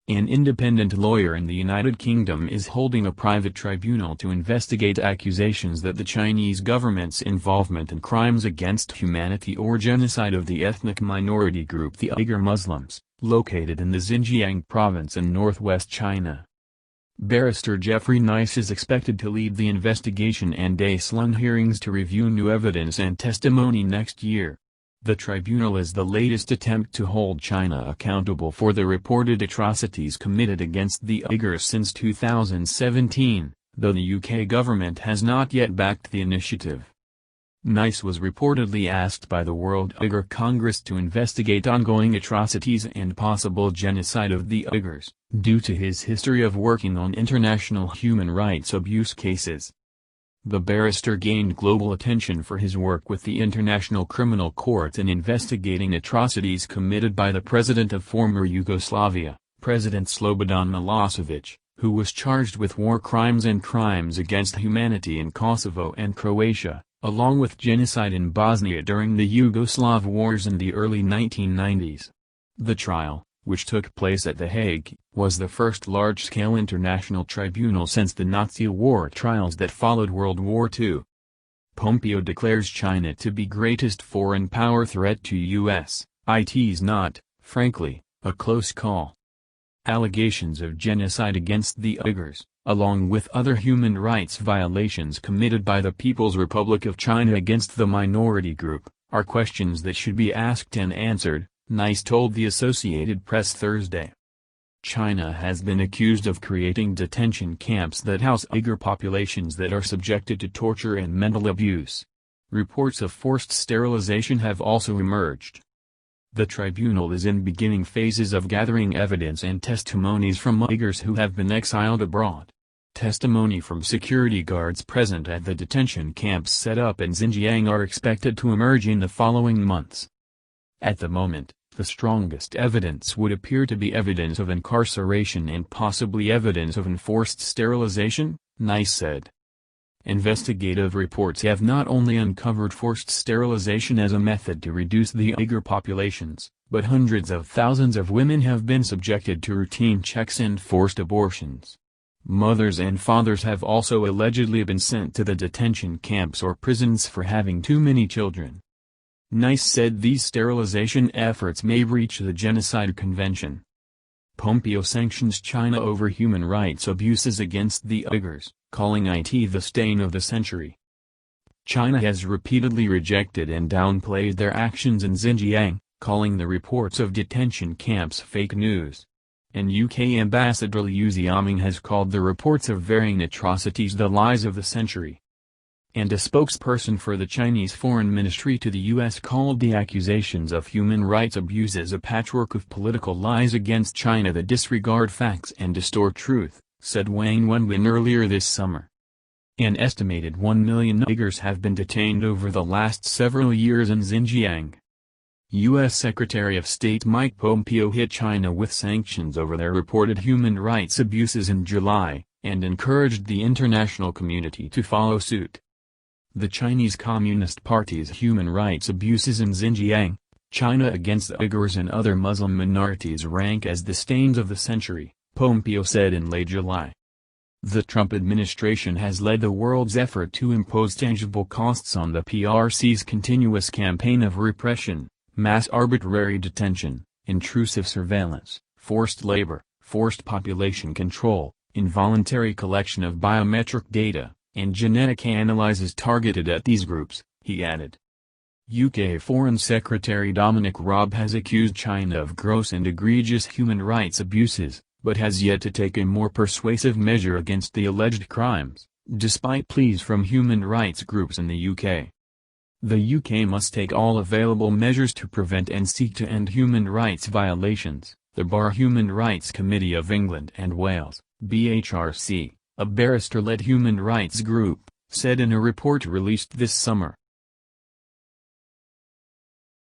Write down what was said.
An independent lawyer in the United Kingdom is holding a private tribunal to investigate accusations that the Chinese government's involvement in crimes against humanity or genocide of the ethnic minority group the Uyghur Muslims, located in the Xinjiang province in northwest China. Barrister Jeffrey Nice is expected to lead the investigation and day-long hearings to review new evidence and testimony next year. The tribunal is the latest attempt to hold China accountable for the reported atrocities committed against the Uyghurs since 2017, though the UK government has not yet backed the initiative. Nice was reportedly asked by the World Uyghur Congress to investigate ongoing atrocities and possible genocide of the Uyghurs, due to his history of working on international human rights abuse cases. The barrister gained global attention for his work with the International Criminal Court in investigating atrocities committed by the president of former Yugoslavia, President Slobodan Milosevic, who was charged with war crimes and crimes against humanity in Kosovo and Croatia, along with genocide in Bosnia during the Yugoslav wars in the early 1990s. The trial, which took place at The Hague, was the first large-scale international tribunal since the Nazi war trials that followed World War II. Pompeo declares China to be greatest foreign power threat to U.S., It's not, frankly, a close call. Allegations of genocide against the Uyghurs, along with other human rights violations committed by the People's Republic of China against the minority group, are questions that should be asked and answered, Nice told the Associated Press Thursday. China has been accused of creating detention camps that house Uyghur populations that are subjected to torture and mental abuse. Reports of forced sterilization have also emerged. The tribunal is in beginning phases of gathering evidence and testimonies from Uyghurs who have been exiled abroad. Testimony from security guards present at the detention camps set up in Xinjiang are expected to emerge in the following months. At the moment, the strongest evidence would appear to be evidence of incarceration and possibly evidence of enforced sterilization, Nice said. Investigative reports have not only uncovered forced sterilization as a method to reduce the Uyghur populations, but hundreds of thousands of women have been subjected to routine checks and forced abortions. Mothers and fathers have also allegedly been sent to the detention camps or prisons for having too many children. Nice said these sterilization efforts may breach the Genocide Convention. Pompeo sanctions China over human rights abuses against the Uyghurs, calling it the stain of the century. China has repeatedly rejected and downplayed their actions in Xinjiang, calling the reports of detention camps fake news. And UK Ambassador Liu Xiaoming has called the reports of varying atrocities the lies of the century. And a spokesperson for the Chinese Foreign Ministry to the U.S. called the accusations of human rights abuses a patchwork of political lies against China that disregard facts and distort truth, said Wang Wenbin earlier this summer. An estimated 1 million Uyghurs have been detained over the last several years in Xinjiang. U.S. Secretary of State Mike Pompeo hit China with sanctions over their reported human rights abuses in July, and encouraged the international community to follow suit. The Chinese Communist Party's human rights abuses in Xinjiang, China against the Uyghurs and other Muslim minorities rank as the stains of the century, Pompeo said in late July. The Trump administration has led the world's effort to impose tangible costs on the PRC's continuous campaign of repression, mass arbitrary detention, intrusive surveillance, forced labor, forced population control, involuntary collection of biometric data, and genetic analyses targeted at these groups, he added. UK Foreign Secretary Dominic Raab has accused China of gross and egregious human rights abuses, but has yet to take a more persuasive measure against the alleged crimes, despite pleas from human rights groups in the UK. The UK must take all available measures to prevent and seek to end human rights violations, the Bar Human Rights Committee of England and Wales, BHRC, a barrister-led human rights group, said in a report released this summer.